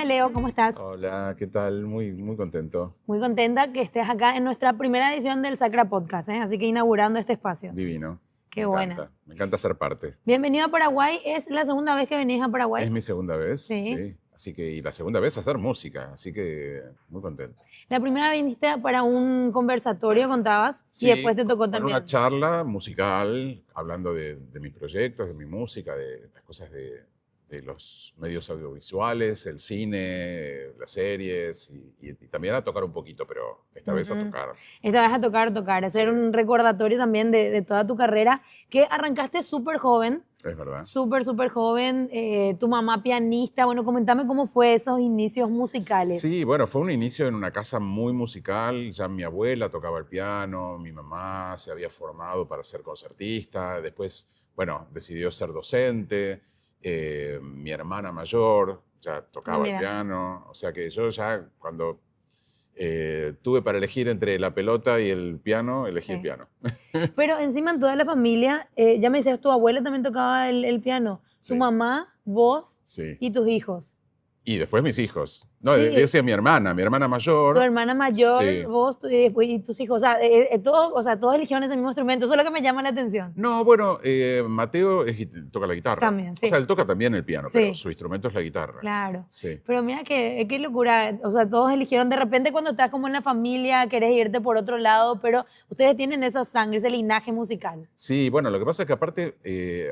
Leo, ¿cómo estás? Hola, ¿qué tal? Muy contento. Muy contenta que estés acá en nuestra primera edición del Sacra Podcast, ¿eh? Así que inaugurando este espacio. Divino. Qué buena. Me encanta ser parte. Bienvenido a Paraguay. ¿Es la segunda vez que venís a Paraguay? Es mi segunda vez, Sí. sí. Así que, y la segunda vez hacer música, así que muy contento. La primera viniste para un conversatorio, contabas, y Sí, después te tocó con una también. charla musical, hablando de mis proyectos, de mi música, de las cosas de los medios audiovisuales, el cine, las series, y también a tocar un poquito, pero esta vez a tocar. Esta vez a tocar, hacer Sí, un recordatorio también de toda tu carrera, que arrancaste súper joven, es verdad. súper joven, tu mamá pianista. Bueno, comentame cómo fue esos inicios musicales. Sí, bueno, fue un inicio en una casa muy musical. Ya mi abuela tocaba el piano, mi mamá se había formado para ser concertista, después, bueno, decidió ser docente, mi hermana mayor ya Ah, tocaba el mira. piano, o sea que yo ya cuando tuve para elegir entre la pelota y el piano, elegí el Sí. piano. Pero encima en toda la familia, ya me decías, tu abuela también tocaba el piano, tu Sí, mamá, vos sí. y tus hijos. Y después mis hijos. No, Sí, decía mi hermana tu mayor, hermana mayor, sí. vos y, después, y tus hijos. O sea, todos eligieron ese mismo instrumento. Eso es lo que me llama la atención. No, bueno, Mateo toca la guitarra. También, O sea, sí. él toca también el piano, pero Sí, su instrumento es la guitarra. claro. Sí. Pero mira qué locura. O sea, todos eligieron. De repente cuando estás como en la familia, querés irte por otro lado, pero ustedes tienen esa sangre, ese linaje musical. Sí, bueno, lo que pasa es que aparte,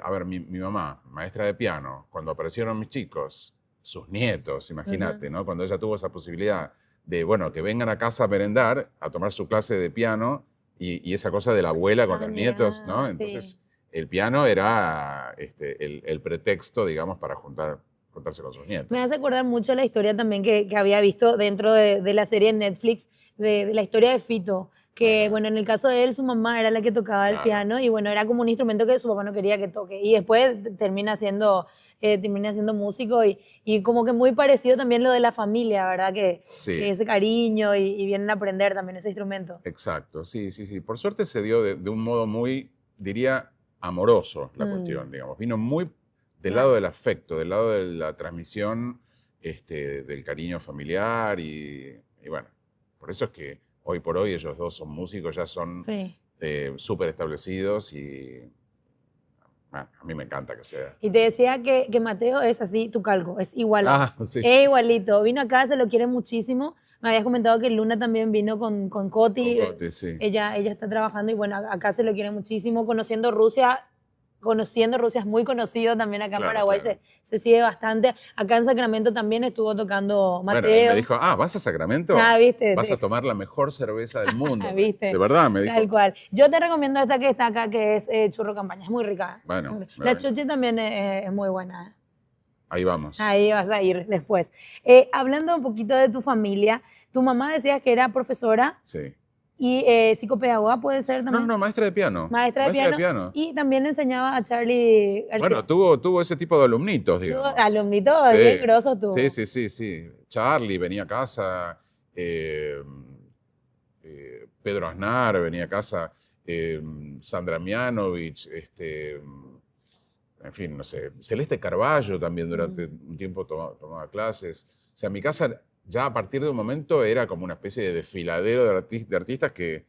a ver, mi mamá, maestra de piano, cuando aparecieron mis chicos, sus nietos, Ujú. imagínate, ¿no? Cuando ella tuvo esa posibilidad de, bueno, que vengan a casa a merendar, a tomar su clase de piano y esa cosa de la abuela con Ah, los nietos, mira, ¿no? sí. Entonces, el piano era el pretexto, digamos, para juntarse con sus Me nietos. hace acordar mucho la historia también que había visto dentro de la serie en Netflix, de la historia de Fito, que Ajá, bueno, en el caso de él, su mamá era la que tocaba el claro. piano y bueno, era como un instrumento que su papá no quería que toque. Y después termina siendo músico y como que muy parecido también lo de la familia, ¿verdad? Que Sí. ese cariño y vienen a aprender también ese instrumento. Exacto, sí, sí, sí. Por suerte se dio de un modo muy, diría, amoroso la Mm, cuestión, digamos. Vino muy del lado claro. del afecto, del lado de la transmisión del cariño familiar y bueno, por eso es que hoy por hoy ellos dos son músicos, ya son Sí. súper establecidos y bueno, a mí me encanta que sea Y te así. decía que Mateo es así, tu calco, es igual a Ah, vos. sí, Es igualito. Vino acá, se lo quiere muchísimo. Me habías comentado que Luna también vino con con Coti. Cote, sí. Ella está trabajando y bueno, acá se lo quiere muchísimo. Conociendo Rusia es muy conocido también acá en Claro, Paraguay, claro. se sigue bastante. Acá en Sacramento también estuvo tocando Bueno, él me Mateo. dijo, ¿vas a Ah, Sacramento? viste, Vas a tomar la mejor cerveza del mundo. De viste, verdad, me dijo. tal cual. Yo te recomiendo esta que está acá, que es Churro Campaña. Es muy rica. Bueno, La chochi también es muy buena. ahí vamos. Ahí vas a ir después. Hablando un poquito de tu familia, tu mamá decías que era profesora Sí. y psicopedagoga puede ser No, no, también, no, maestra de piano. maestra de Maestra de piano piano. y también enseñaba a Charlie Bueno, García. tuvo ese tipo de alumnitos, Tuvo digamos. alumnitos bien Sí, grosos sí, tuvo. sí, sí, sí. Charlie venía a casa, eh, Pedro Aznar venía a casa, eh, Sandra Mianovich, en fin, no sé, Celeste Carballo también durante Mm. un tiempo tomaba clases. O sea, mi casa ya a partir de un momento era como una especie de desfiladero de artistas que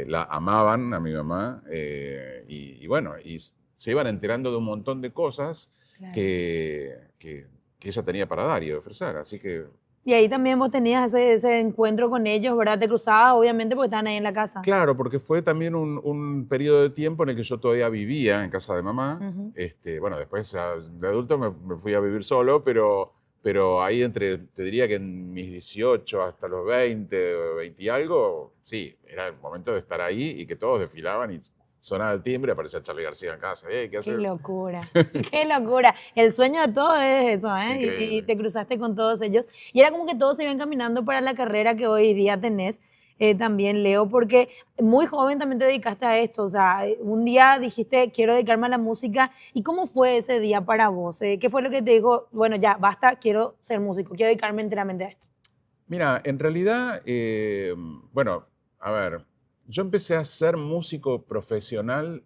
la amaban a mi mamá y bueno, y se iban enterando de un montón de cosas Claro. que ella tenía para dar y ofrecer. Así que, Y ahí también vos tenías ese encuentro con ellos, ¿verdad? Te cruzabas, obviamente, porque estaban ahí en la casa. claro, porque fue también un periodo de tiempo en el que yo todavía vivía en casa de mamá. Ujú. Bueno, después ya de adulto me fui a vivir solo, pero ahí te diría que en mis 18 hasta los 20, 20 y algo, sí, era el momento de estar ahí y que todos desfilaban y sonaba el timbre, aparecía Charly García en casa. ¿Qué Qué haces? locura, qué locura. El sueño de todos es eso, ¿eh? Y Increíble. te cruzaste con todos ellos. Y era como que todos se iban caminando para la carrera que hoy día tenés también, Leo, porque muy joven también te dedicaste a esto. O sea, un día dijiste, quiero dedicarme a la música. ¿Y cómo fue ese día para vos? ¿Qué fue lo que te dijo? Bueno, ya, basta, quiero ser músico, quiero dedicarme enteramente a esto. Mira, en realidad, bueno, a ver, yo empecé a ser músico profesional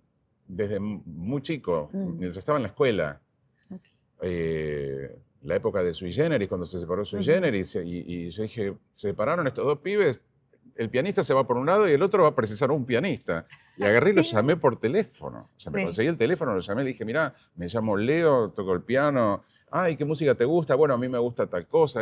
desde muy chico, Mm, mientras estaba en la escuela. ok. Eh, la época de Sui Generis, cuando se separó Sui Generis, y yo dije, se separaron estos dos pibes, el pianista se va por un lado y el otro va a precisar un pianista. Y agarré y lo llamé por teléfono. O sea, me conseguí el teléfono, lo llamé, le dije, mira, me llamo Leo, toco el piano. Ay, ¿qué música te gusta? Bueno, a mí me gusta tal cosa,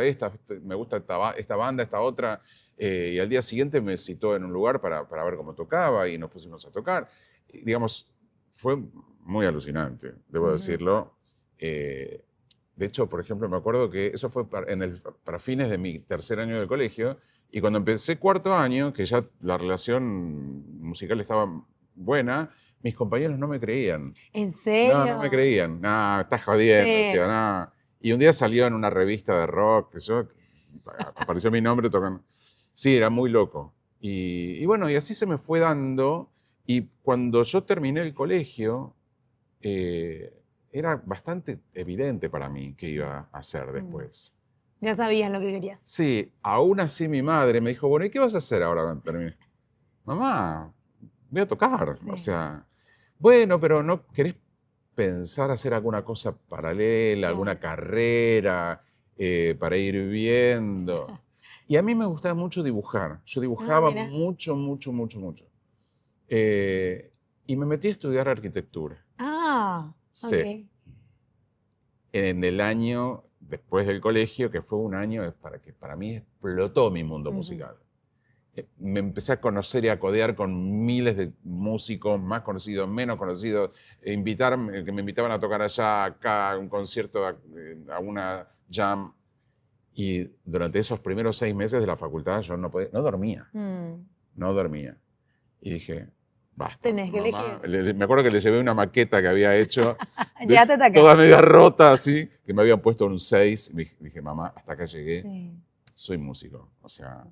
me gusta esta banda, esta otra. Y al día siguiente me citó en un lugar para ver cómo tocaba y nos pusimos a tocar. Y, digamos, fue muy alucinante, debo decirlo. De hecho, por ejemplo, me acuerdo que eso fue para fines de mi tercer año de colegio. Y cuando empecé cuarto año, que ya la relación musical estaba buena, mis compañeros no me creían. ¿En serio? No me creían. No, estás jodiendo, Sí. decía, no. Y un día salió en una revista de rock, que yo, apareció mi nombre tocando. Sí, era muy loco. Y bueno, y así se me fue dando. Y cuando yo terminé el colegio, era bastante evidente para mí qué iba a hacer después. Ya sabías lo que querías. Sí, aún así mi madre me dijo, bueno, ¿y qué vas a hacer ahora cuando termines? Mamá, voy a tocar. Sí. O sea, bueno, pero ¿no querés pensar hacer alguna cosa paralela, alguna carrera para ir viendo? Y a mí me gustaba mucho dibujar. Yo dibujaba mira. mucho. Y me metí a estudiar arquitectura. Sí. Ok. En el año después del colegio, que fue un año que para mí explotó mi mundo musical. Me empecé a conocer y a codear con miles de músicos, más conocidos, menos conocidos, que me invitaban a tocar allá, acá, a un concierto, a una jam. Y durante esos primeros 6 meses de la facultad yo no dormía. No dormía. Y dije, basta. Tenés que mamá. elegir. Me acuerdo que le llevé una maqueta que había hecho, Ya te atacaste. toda media rota, así, que me habían puesto un 6. Y dije, mamá, hasta acá llegué, soy músico. O sea,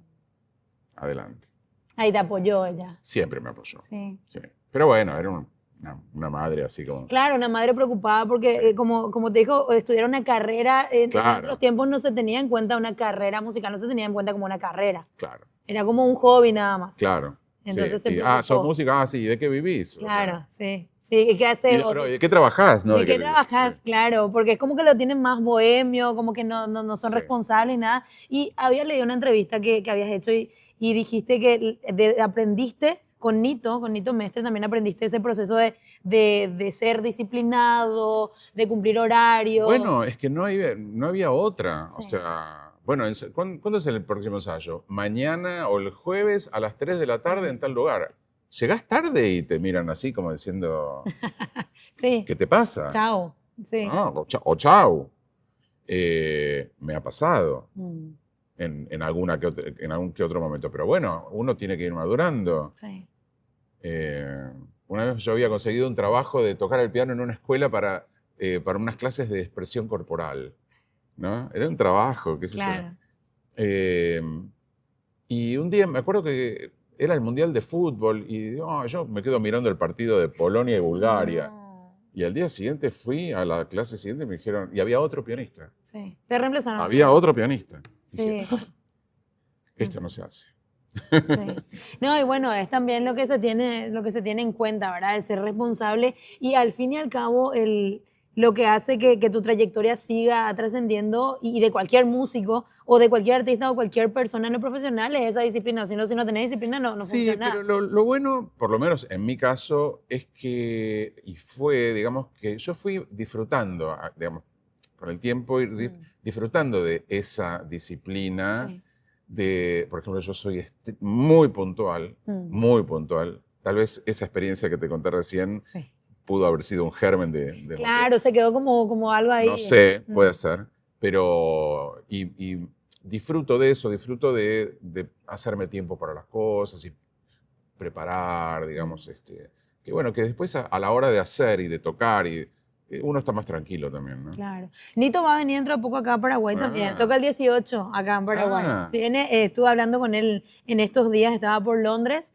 adelante. Ahí te apoyó ella. Siempre me apoyó. Sí. Pero bueno, era una madre así como... Claro, una madre preocupada porque, como te dijo, estudiar una carrera, en otros tiempos no se tenía en cuenta una carrera musical, no se tenía en cuenta como una carrera. Claro. Era como un hobby nada más. Claro. Entonces se sí. preocupó. ¿Sos música? Sí. ¿De qué vivís? Claro, sí. ¿Y qué haces? ¿De qué trabajás? ¿De qué trabajás? Claro, porque es como que lo tienen más bohemio, como que no son responsables y nada. Y había leído una entrevista que habías hecho y dijiste que aprendiste con Nito Mestre, también aprendiste ese proceso de ser disciplinado, de cumplir horarios. Bueno, es que no había otra. O sea, bueno, ¿cuándo es el próximo ensayo? Mañana o el jueves a las 3 de la tarde en tal lugar. Llegás tarde y te miran así como diciendo, sí. ¿Qué te pasa? Chao. Sí. O chao. Me ha pasado en algún que otro momento. Pero bueno, uno tiene que ir madurando. Sí. Una vez yo había conseguido un trabajo de tocar el piano en una escuela para unas clases de expresión corporal, ¿no? Era un trabajo, qué sé yo. Y un día me acuerdo que era el Mundial de Fútbol y yo me quedo mirando el partido de Polonia y Bulgaria. Y al día siguiente fui a la clase siguiente y me dijeron, y había otro pianista. Sí, te reemplazaron. Había otro pianista. Sí. Dije, esto no se hace. Sí. No, y bueno, es también lo que se tiene en cuenta, ¿verdad? El ser responsable y al fin y al cabo lo que hace que tu trayectoria siga trascendiendo y de cualquier músico o de cualquier artista o cualquier persona no profesional es esa disciplina. Si no tenés disciplina no funciona. Sí, pero lo bueno, por lo menos en mi caso, es que, digamos, que yo fui disfrutando, digamos, con el tiempo, disfrutando de esa disciplina. Sí. Por ejemplo, yo soy muy puntual. Tal vez esa experiencia que te conté recién pudo haber sido un germen de claro, se quedó como algo ahí. No sé, puede ser, pero y disfruto de eso, disfruto de hacerme tiempo para las cosas y preparar, digamos, que bueno, que después a la hora de hacer y de tocar uno está más tranquilo también, ¿no? Claro. Nito va a venir dentro de poco acá a Paraguay también. Toca el 18 acá en Paraguay. Sí, estuve hablando con él en estos días, estaba por Londres.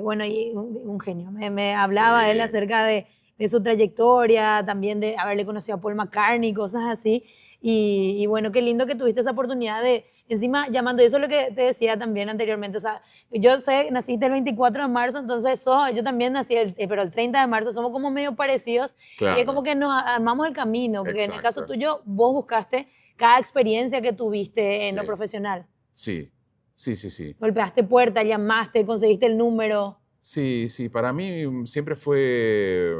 Bueno, y un genio. Me hablaba él acerca de su trayectoria, también de haberle conocido a Paul McCartney, cosas así. Y bueno, qué lindo que tuviste esa oportunidad de, encima, llamando, y eso es lo que te decía también anteriormente, o sea, yo sé, naciste el 24 de marzo, entonces yo también nací, pero el 30 de marzo, somos como medio parecidos, y es como Claro, que nos armamos el camino, porque en el caso exacto. tuyo, vos buscaste cada experiencia que tuviste en lo Sí, profesional. sí, sí, sí, sí. Golpeaste puerta, llamaste, conseguiste el número. Sí, sí, para mí siempre fue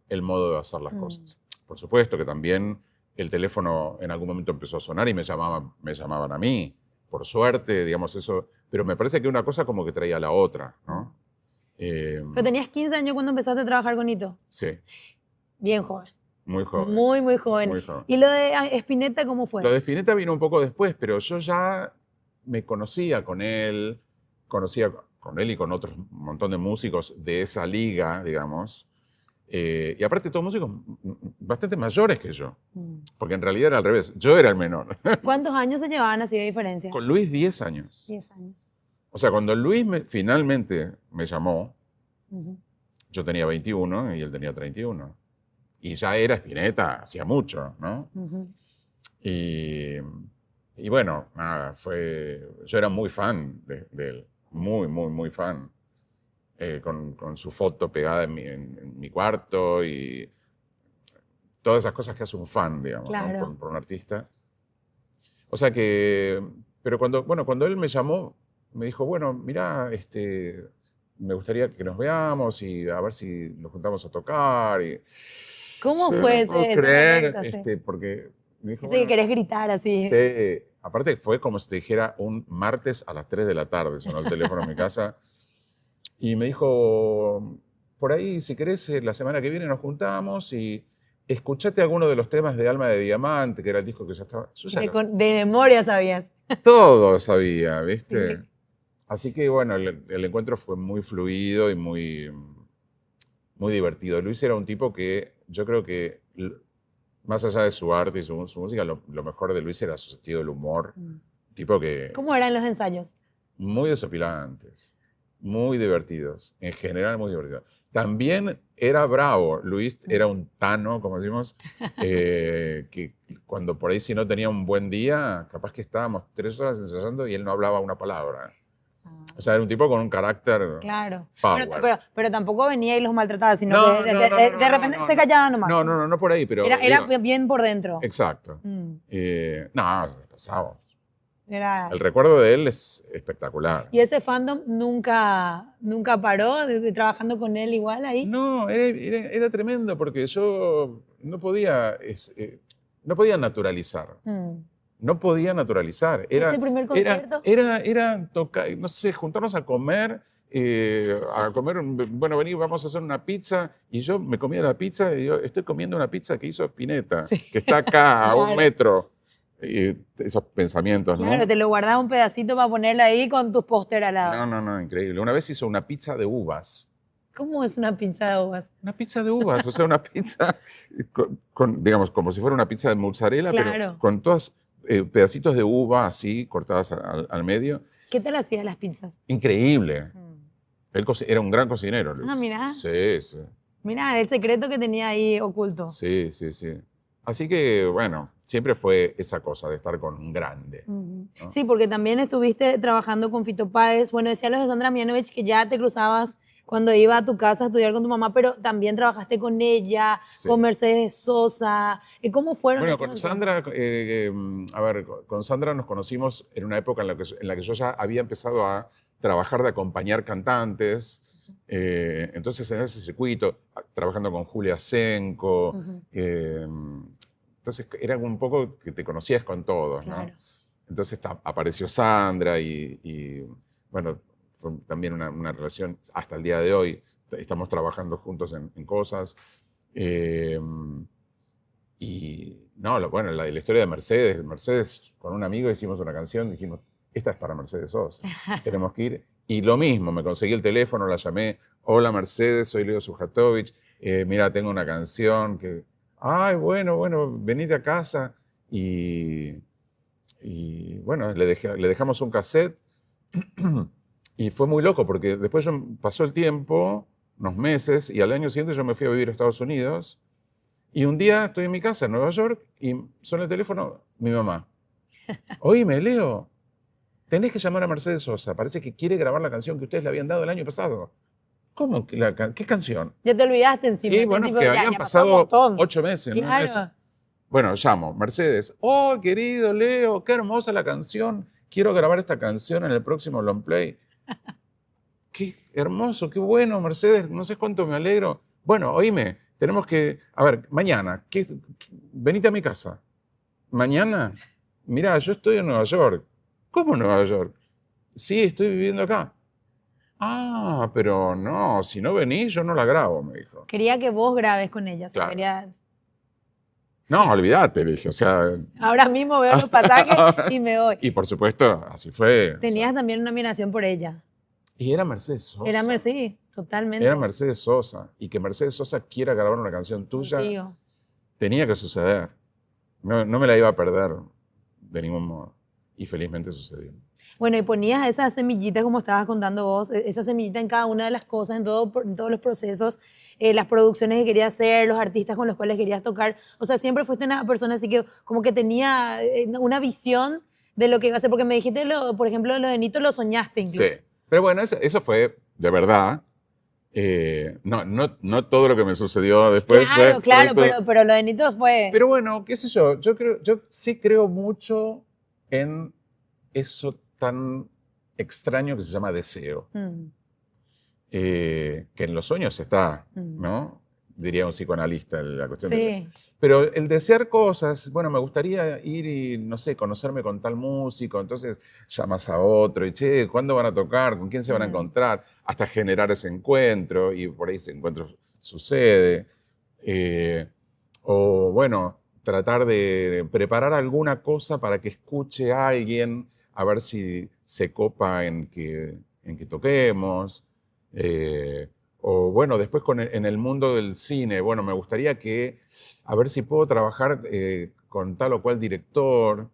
el modo de hacer las Mm, cosas. Por supuesto que también el teléfono en algún momento empezó a sonar y me llamaban a mí, por suerte, digamos eso, pero me parece que una cosa como que traía a la otra, mm. ¿no? Eh, Pero tenías 15 años cuando empezaste a trabajar con Hito. sí, Bien joven. muy joven, Muy, muy joven. muy joven. ¿Y lo de Spinetta cómo Lo fue? de Spinetta vino un poco después, pero yo ya me conocía con él y con otros un montón de músicos de esa liga, digamos. Y aparte todos músicos bastante mayores que yo, Mm. porque en realidad era al revés, yo era el menor. ¿Cuántos años se llevaban así de diferencia? Con Luis 10 años. 10 años. O sea, cuando Luis finalmente me llamó, Ujú. yo tenía 21 y él tenía 31. Y ya era Spinetta, hacía mucho, ¿no? Ujú. Y, y bueno, nada, yo era muy fan de él, muy, muy, muy fan. Con su foto pegada en mi cuarto y todas esas cosas que hace un fan, digamos, ¿no? Claro. Por un artista. O sea que, pero cuando él me llamó, me dijo, bueno, mira, me gustaría que nos veamos y a ver si nos juntamos a tocar. Y ¿Cómo yo fue no puedo ese creer, momento? Sí. porque me dijo, Ese que bueno, querés gritar así. sí. Aparte fue como si te dijera un martes a las 3 de la tarde, sonó el teléfono en mi casa. Y me dijo, por ahí, si querés, la semana que viene nos juntamos y escuchate alguno de los temas de Alma de Diamante, que era el disco que ya estaba. Yo ya De memoria sabías. todo sabía, ¿viste? Sí. Así que bueno, el encuentro fue muy fluido y muy divertido. Luis era un tipo que yo creo que, más allá de su arte y su música, lo mejor de Luis era su sentido del humor. Mm. Tipo que ¿Cómo eran los ensayos? muy desopilantes, muy divertidos, en general muy divertidos. También era bravo, Luis Mm. era un tano, como decimos, que cuando por ahí si no tenía un buen día, capaz que estábamos 3 horas ensayando y él no hablaba una palabra. Ah, O sea, era un tipo con un carácter claro. Bueno, power. pero tampoco venía y los maltrataba, sino que No, no, no, no, de no, repente no, se no. callaba nomás. No, no, no, no por ahí, pero Era digo, bien por dentro. exacto. Mm. No, se la pasaba. Era... El recuerdo de él es espectacular. ¿Y ese fandom nunca paró de trabajando con él igual ahí? No, era tremendo porque yo no podía naturalizar. Mm. No podía naturalizar. ¿Y ese primer concierto? Era tocar, no sé, juntarnos a comer, bueno, vení, vamos a hacer una pizza. Y yo me comía la pizza y yo estoy comiendo una pizza que hizo Spinetta, Sí. que está acá a un Claro, metro. Y esos pensamientos, claro, ¿no? te lo guardaba un pedacito para ponerlo ahí con tus póster al lado. No, no, no, increíble. Una vez hizo una pizza de uvas. ¿Cómo es una pinza de uvas? Una pizza de uvas, o sea, una pizza digamos, como si fuera una pizza de mozzarella, pero Claro. con todos pedacitos de uva así cortadas al medio. ¿Qué tal hacía las pizzas? Increíble. Mm. Él era un gran cocinero, Ah, Luis. mira, Sí, sí, mira el secreto que tenía ahí oculto. sí, sí, sí. Así que, bueno, siempre fue esa cosa de estar con un grande, Ujú. ¿no? Sí, porque también estuviste trabajando con Fito Páez. Bueno, decía los de Sandra Mianovich que ya te cruzabas cuando iba a tu casa a estudiar con tu mamá, pero también trabajaste con ella, Sí. con Mercedes Sosa. ¿Y cómo fueron Bueno, esos con encuentros? Sandra, a ver, con Sandra nos conocimos en una época en la que yo ya había empezado a trabajar de acompañar cantantes. Entonces, en ese circuito, trabajando con Julia Senko. Ujú, Entonces, era un poco que te conocías con todos, ¿no? claro. Entonces apareció Sandra bueno, fue también una relación hasta el día de hoy. Estamos trabajando juntos en cosas. Eh, y no, bueno, la historia de Mercedes. Mercedes, con un amigo hicimos una canción, dijimos, esta es para Mercedes Sosa, tenemos que ir. Y lo mismo, me conseguí el teléfono, la llamé, hola Mercedes, soy Leo Sujatovich, mira, tengo una canción que, ay, bueno, venite a casa. Y, y bueno, le dejamos un cassette y fue muy loco porque después pasó el tiempo, unos meses, y al año siguiente yo me fui a vivir a Estados Unidos. Y un día estoy en mi casa en Nueva York y suena el teléfono mi mamá. Oíme, Leo, tenés que llamar a Mercedes Sosa. Parece que quiere grabar la canción que ustedes le habían dado el año pasado. ¿Cómo? ¿Qué canción? Ya te olvidaste encima. Y ¿sí? bueno, Tipo, que ya, habían ya pasó un pasado montón. 8 meses, 9 meses. Claro. Bueno, llamo, Mercedes. Oh, querido Leo, qué hermosa la canción. Quiero grabar esta canción en el próximo long play. Qué hermoso, qué bueno, Mercedes. No sé cuánto me alegro. Bueno, oíme, tenemos que. A ver, mañana, venite a mi casa. ¿Mañana? Mirá, yo estoy en Nueva York. ¿Cómo Nueva York? Sí, estoy viviendo acá. Ah, pero no, si no venís, yo no la grabo, me dijo. Quería que vos grabes con ella. O sea, Claro. quería... No, olvídate, le dije. O sea. Ahora mismo veo los pasajes y me voy. Y por supuesto, así fue. Tenías también una admiración por ella. Y era Mercedes Sosa. Era Mercedes, totalmente. Era Mercedes Sosa. Y que Mercedes Sosa quiera grabar una canción tuya, Contigo. tenía que suceder. No, no me la iba a perder de ningún modo. Y felizmente sucedió. Bueno, y ponías esas semillitas, como estabas contando vos, esa semillita en cada una de las cosas, en todos los procesos, las producciones que querías hacer, los artistas con los cuales querías tocar. O sea, siempre fuiste una persona así que como que tenía una visión de lo que iba a hacer. Porque me dijiste, por ejemplo, lo de Nito lo soñaste incluso. Sí. Pero bueno, eso fue de verdad. No todo lo que me sucedió después Claro, fue claro, producto pero lo de Nito fue... Pero bueno, qué sé yo, yo sí creo mucho en eso tan extraño que se llama deseo, Mm, que en los sueños está, mm. ¿no? Diría un psicoanalista, la cuestión Sí. Pero el desear cosas, bueno, me gustaría ir y, no sé, conocerme con tal músico, entonces llamas a otro y, che, ¿cuándo van a tocar? ¿Con quién se van a Mm. encontrar? Hasta generar ese encuentro y por ahí ese encuentro sucede. Eh, o, bueno, tratar de preparar alguna cosa para que escuche a alguien, a ver si se copa en que toquemos. O bueno, después en el mundo del cine, bueno, me gustaría a ver si puedo trabajar con tal o cual director,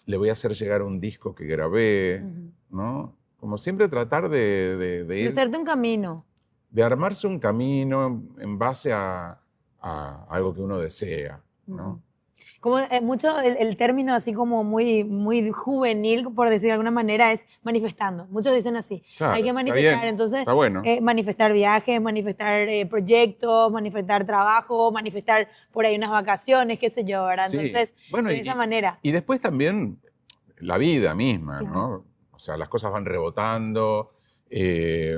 le voy a hacer llegar un disco que grabé, Ujú. ¿no? Como siempre tratar de De hacerte un camino. de armarse un camino en base a algo que uno desea, ¿no? Ujú. Como mucho el término así como muy, muy juvenil, por decir de alguna manera, es manifestando. Muchos dicen así, Claro, hay que está manifestar. bien, Entonces, está bueno. manifestar viajes, manifestar proyectos, manifestar trabajo, manifestar por ahí unas vacaciones, qué sé yo, ¿verdad? Sí, Entonces, bueno, de esa manera. y después también la vida misma, Claro. ¿no? O sea, las cosas van rebotando, eh,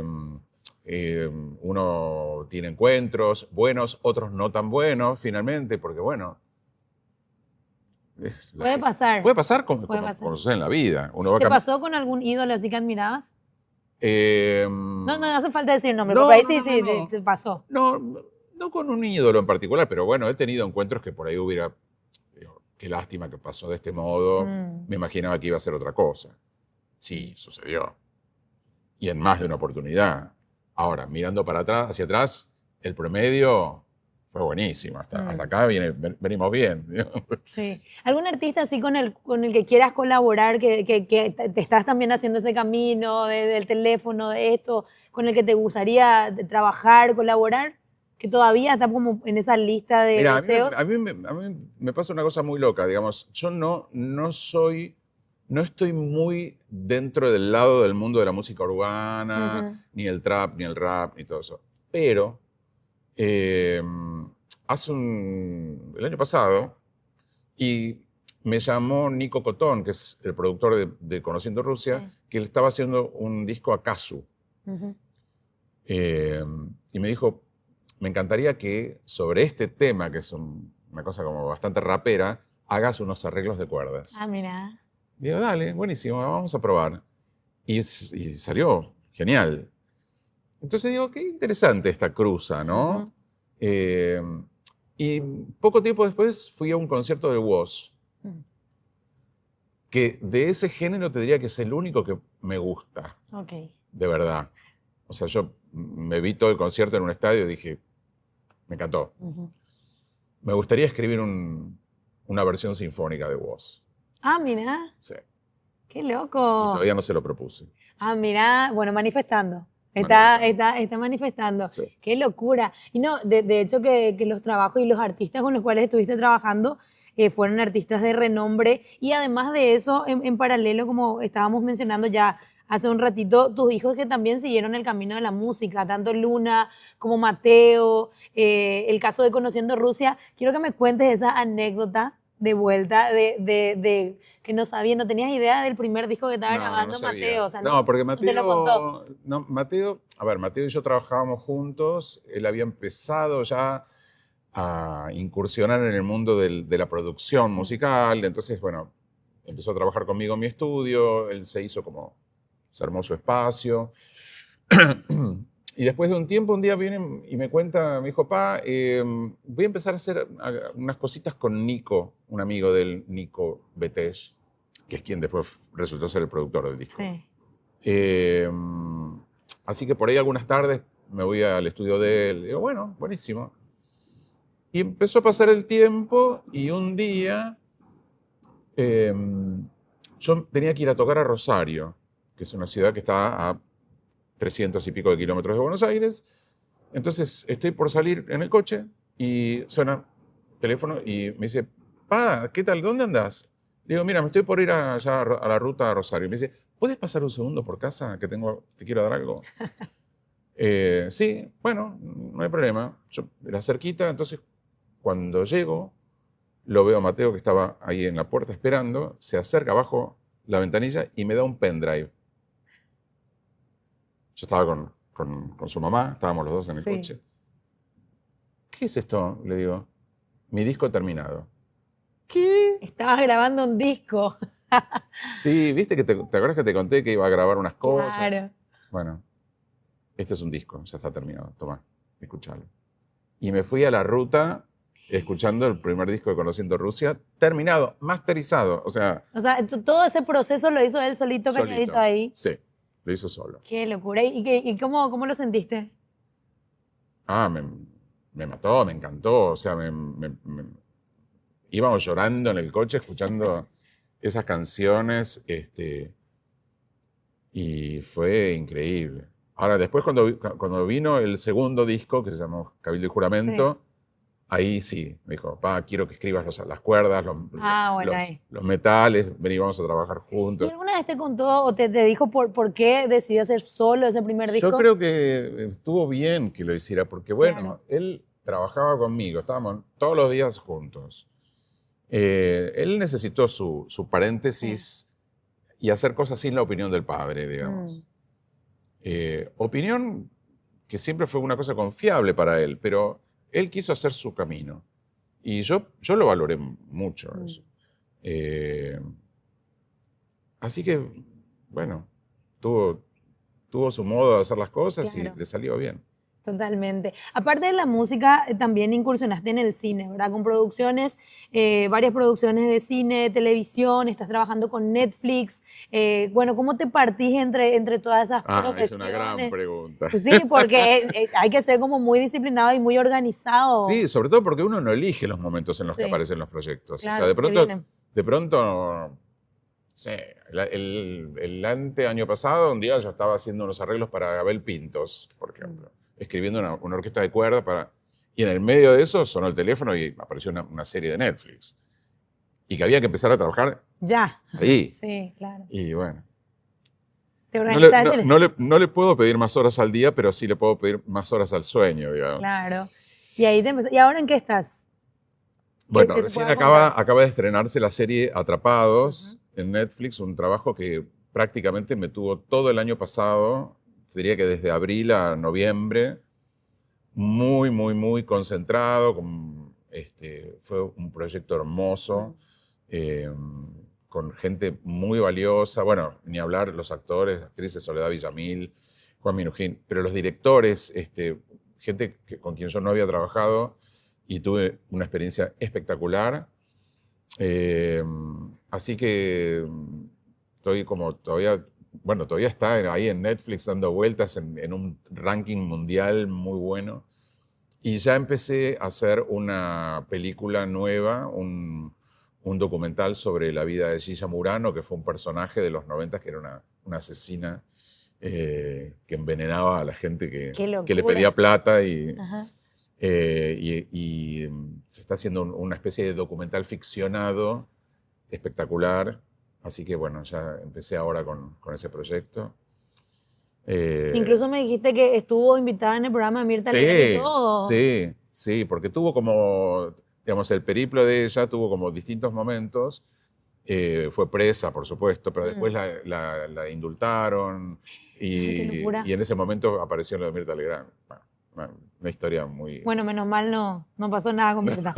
uno tiene encuentros buenos, otros no tan buenos, finalmente, porque bueno, Puede pasar, puede pasar como, puede como, pasar. como sucede en la vida. Uno va ¿Te pasó con algún ídolo así que admirabas? No, no hace falta decir nombre, porque no, ahí no, sí, no, sí, no, no. te pasó. No, no con un ídolo en particular, pero bueno, he tenido encuentros que por ahí digo, qué lástima que pasó de este modo, Mm. me imaginaba que iba a ser otra cosa. Sí, sucedió. Y en más de una oportunidad. Ahora, mirando para atrás, hacia atrás, el promedio fue buenísimo. Hasta acá venimos bien. Sí. ¿Algún artista así con el que quieras colaborar, que te estás también haciendo ese camino del teléfono, de esto, con el que te gustaría trabajar, colaborar, que todavía está como en esa lista de Mira, deseos? a mí me pasa una cosa muy loca, digamos, yo no estoy muy dentro del lado del mundo de la música urbana, Ujú. ni el trap, ni el rap, ni todo eso. Pero eh, el año pasado, y me llamó Nico Cotón, que es el productor de Conociendo Rusia, Sí. que él estaba haciendo un disco a Kazu. Ujú. Eh, y me dijo, me encantaría que sobre este tema, que es una cosa como bastante rapera, hagas unos arreglos de cuerdas. Ah, mira. Y digo, dale, buenísimo, vamos a probar. Y salió genial. Entonces digo, qué interesante esta cruza, ¿no? Ujú. Eh, y poco tiempo después fui a un concierto de Woz, Mm. que de ese género te diría que es el único que me gusta, Ok. de verdad. O sea, yo me vi todo el concierto en un estadio y dije, me encantó. Ujú. Me gustaría escribir una versión sinfónica de Woz. Ah, mira. Sí. Qué Y loco. todavía no se lo propuse. Ah, mira. Bueno, manifestando. Está manifestando. Sí. Qué locura. Y no, de hecho que los trabajos y los artistas con los cuales estuviste trabajando fueron artistas de renombre. Y además de eso, en paralelo, como estábamos mencionando ya hace un ratito, tus hijos que también siguieron el camino de la música, tanto Luna como Mateo, el caso de Conociendo Rusia. Quiero que me cuentes esa anécdota de vuelta de que no sabía, no tenías idea del primer disco que estaba No, no grabando sabía. Mateo. O sea, No, porque no te lo contó. Mateo, no, Mateo, a ver, Mateo y yo trabajábamos juntos, él había empezado ya a incursionar en el mundo de la producción musical, entonces, bueno, empezó a trabajar conmigo en mi estudio, él se armó su espacio, y después de un tiempo, un día viene y me cuenta, me dijo, pa, voy a empezar a hacer unas cositas con Nico, un amigo del Nico Betesh, que es quien después resultó ser el productor del disco. Sí. Eh, Así que por ahí algunas tardes me voy al estudio de él. Digo, bueno, buenísimo. Y empezó a pasar el tiempo y un día eh, yo tenía que ir a tocar a Rosario, que es una ciudad que está a 300 y pico de kilómetros de Buenos Aires. Entonces estoy por salir en el coche y suena el teléfono y me dice, pa, ¿qué tal? ¿Dónde andás? Le digo, mira, me estoy por ir allá a la ruta a Rosario. Y me dice, ¿puedes pasar un segundo por casa que te quiero dar algo? Sí, bueno, no hay problema. Yo era cerquita, entonces cuando llego, lo veo a Mateo que estaba ahí en la puerta esperando, se acerca abajo la ventanilla y me da un pendrive. Yo estaba con su mamá, estábamos los dos en el Sí. coche. ¿Qué es esto? Le digo, mi disco terminado. ¿Qué? Estabas grabando un disco. Sí, viste que te acuerdas que te conté que iba a grabar unas cosas. Claro. Bueno, este es un disco, ya está terminado. Toma, escúchalo. Y me fui a la ruta escuchando el primer disco de Conociendo Rusia, terminado, masterizado, o sea, O sea, todo ese proceso lo hizo él solito, calladito solito. ahí. Sí, lo hizo solo. Qué locura. ¿Y cómo lo sentiste? Ah, me mató, me encantó, o sea, íbamos llorando en el coche escuchando esas canciones, y fue increíble. Ahora, después cuando vino el segundo disco, que se llamó Cabildo y Juramento, ahí sí, me dijo, pa, quiero que escribas las cuerdas, Bueno, ahí. los metales, vení, vamos a trabajar ¿Y juntos. alguna vez te contó o te dijo por qué decidió hacer solo ese primer disco? Yo creo que estuvo bien que lo hiciera, porque bueno, Claro. él trabajaba conmigo, estábamos todos los días juntos. Él necesitó su paréntesis y hacer cosas sin la opinión del padre, digamos. Opinión que siempre fue una cosa confiable para él, pero él quiso hacer su camino. Y yo lo valoré mucho eso. Así que, bueno, tuvo su modo de hacer las cosas Claro. y le salió bien. Totalmente. Aparte de la música, también incursionaste en el cine, ¿verdad? Con producciones, varias producciones de cine, televisión, estás trabajando con Netflix. Bueno, ¿cómo te partís entre todas esas Es profesiones? una gran pregunta. Sí, porque hay que ser como muy disciplinado y muy organizado. Sí, sobre todo porque uno no elige los momentos en los que Sí. aparecen los proyectos. Claro, O sea, que vienen. de pronto, sí, el año pasado, un día yo estaba haciendo unos arreglos para Abel Pintos, por ejemplo, escribiendo una orquesta de cuerdas y en el medio de eso sonó el teléfono y apareció una serie de Netflix. Y que había que empezar a trabajar Ya. ahí. Sí, claro. Y bueno. Te No organizaste. no le puedo pedir más horas al día, pero sí le puedo pedir más horas al sueño, digamos. Claro. Y ahí te ¿Y ahora en qué estás? Bueno, que se recién pueda contar. acaba de estrenarse la serie Atrapados en Netflix, un trabajo que prácticamente me tuvo todo el año pasado, diría que desde abril a noviembre, muy, muy, muy concentrado. Fue un proyecto hermoso, eh, con gente muy valiosa. Bueno, ni hablar los actores, actrices, Soledad Villamil, Juan Minujín, pero los directores, gente con quien yo no había trabajado y tuve una experiencia espectacular. Así que estoy como todavía, bueno, todavía está ahí en Netflix dando vueltas en un ranking mundial muy bueno. Y ya empecé a hacer una película nueva, un documental sobre la vida de Gilla Murano, que fue un personaje de los 90, que era una asesina que envenenaba a la gente Qué que le locura. pedía plata y, Ajá. se está haciendo una especie de documental ficcionado espectacular. Así que bueno, ya empecé ahora con ese proyecto. Eh, Incluso me dijiste que estuvo invitada en el programa de Mirta Legrand y sí, todo. sí, sí, porque tuvo como, digamos, el periplo de ella tuvo como distintos momentos. Fue presa, por supuesto, pero después Mm. la indultaron Ay, qué y locura. en ese momento apareció en lo de Mirta Legrand. Bueno, una historia muy... Bueno, menos mal no pasó nada con Mirta.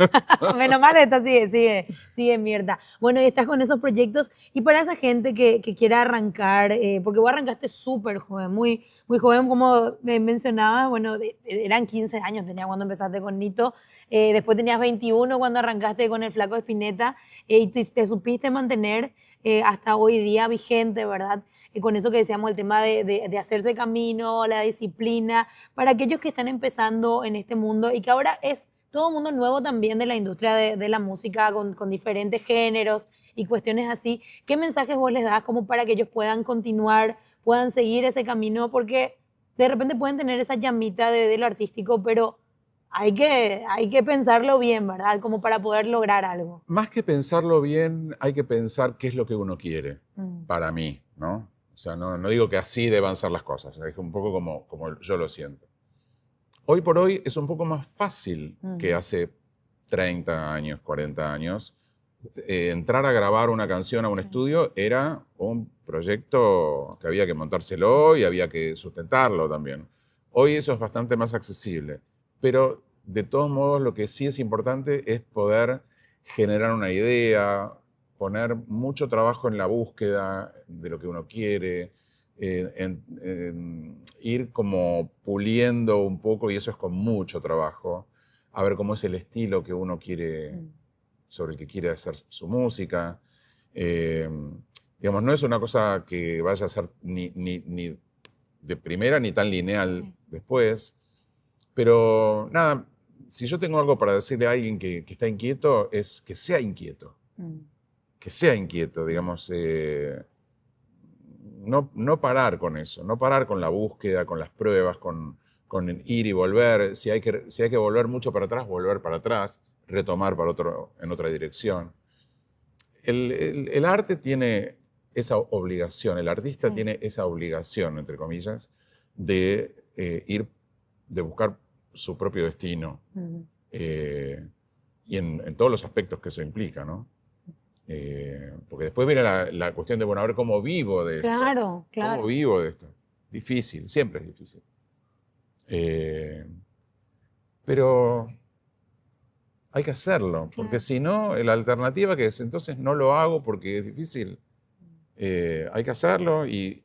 Menos mal esta sigue Mirta. Bueno, y estás con esos proyectos. Y para esa gente que quiera arrancar, porque vos arrancaste súper joven, muy joven, como mencionabas, bueno, eran 15 años tenía cuando empezaste con Nito. Después tenías 21 cuando arrancaste con el Flaco Espineta, y te supiste mantener hasta hoy día vigente, ¿verdad? Con eso que decíamos, el tema de hacerse camino, la disciplina, para aquellos que están empezando en este mundo y que ahora es todo un mundo nuevo también de la industria de la música con diferentes géneros y cuestiones así. ¿Qué mensajes vos les das como para que ellos puedan continuar, puedan seguir ese camino? Porque de repente pueden tener esa llamita de lo artístico, pero hay que pensarlo bien, ¿verdad? Como para poder lograr algo. Más que pensarlo bien, hay que pensar qué es lo que uno quiere, Mm. para mí, ¿no? O sea, no digo que así deban ser las cosas, es un poco como yo lo siento. Hoy por hoy es un poco más fácil que Mm. hace 30 años, 40 años. Entrar a grabar una canción a un Sí. estudio era un proyecto que había que montárselo y había que sustentarlo también. Hoy eso es bastante más accesible, pero de todos modos lo que sí es importante es poder generar una idea, poner mucho trabajo en la búsqueda de lo que uno quiere, ir como puliendo un poco, y eso es con mucho trabajo, a ver cómo es el estilo que uno quiere, Mm. sobre el que quiere hacer su música. Eh, digamos, no es una cosa que vaya a ser ni de primera ni tan lineal Sí. después, pero nada, si yo tengo algo para decirle a alguien que está inquieto, es Mm. que sea inquieto, digamos, no parar con eso, no parar con la búsqueda, con las pruebas, con el ir y volver. Si hay que volver mucho para atrás, volver para atrás, retomar en otra dirección. El arte tiene esa obligación, el artista Sí. tiene esa obligación, entre comillas, de de buscar su propio destino, Mm. eh, y en todos los aspectos que eso implica, ¿no? Porque después viene la cuestión de, bueno, a ver cómo vivo de esto. Claro, ¿Cómo claro. vivo de esto? Difícil, siempre es difícil. Eh, pero hay que hacerlo, porque Claro. si no, la alternativa que es, entonces no lo hago porque es difícil. Hay que hacerlo y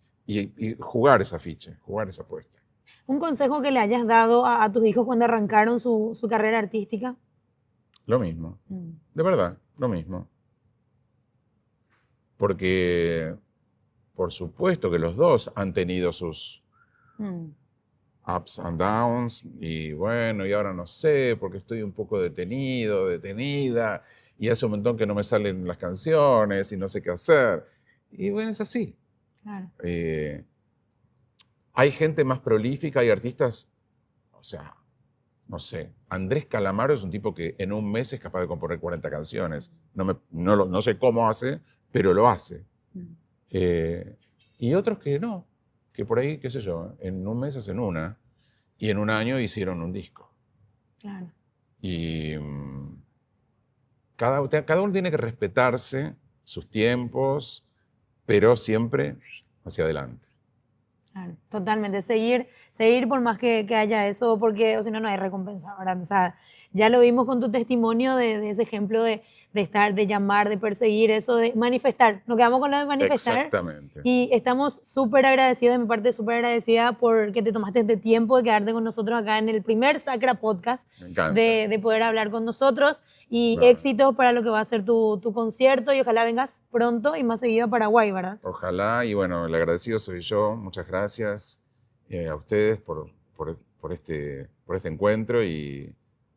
jugar esa ficha, jugar esa apuesta. Un consejo que le hayas dado a tus hijos cuando arrancaron su carrera artística. Lo mismo, Mm. de verdad, lo mismo. Porque por supuesto que los dos han tenido sus Mm. ups and downs, y bueno, y ahora no sé, porque estoy un poco detenido, detenida, y hace un montón que no me salen las canciones y no sé qué hacer. Y bueno, es así. Claro. Eh, Hay gente más prolífica, hay artistas, o sea, no sé, Andrés Calamaro es un tipo que en un mes es capaz de componer 40 canciones. No sé cómo hace, pero lo hace. Mm. Eh, y otros que no, que por ahí, qué sé yo, en un mes hacen una, y en un año hicieron un disco. Claro. Y cada uno tiene que respetarse sus tiempos, pero siempre hacia adelante. Claro, totalmente. Seguir por más que haya eso, porque o si no, no hay recompensa, ¿verdad? O sea, ya lo vimos con tu testimonio de ese ejemplo de estar, de llamar, de perseguir, eso de manifestar. Nos quedamos con lo de manifestar Exactamente. y estamos súper agradecidos, de mi parte súper agradecida por que te tomaste este tiempo de quedarte con nosotros acá en el primer Sacra Podcast, Me encanta. de poder hablar con nosotros y No, éxitos para lo que va a ser tu concierto y ojalá vengas pronto y más seguido a Paraguay, ¿verdad? ojalá, y bueno, el agradecido soy yo. Muchas gracias a ustedes por este encuentro, y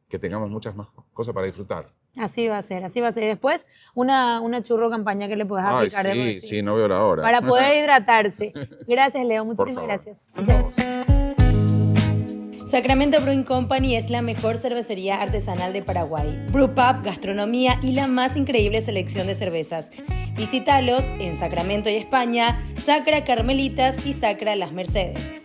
que tengamos muchas más cosas cosa para disfrutar. Así va a ser, así va a ser. Y después, una churro campaña que le puedes Ay, aplicar de por sí, sí, no veo la hora. para poder hidratarse. Gracias, Leo. Por Muchísimas favor. gracias. A Muchas vos. gracias. Sacramento Brewing Company es la mejor cervecería artesanal de Paraguay. Brewpub, gastronomía y la más increíble selección de cervezas. Visítalos en Sacramento y España, Sacra Carmelitas y Sacra Las Mercedes.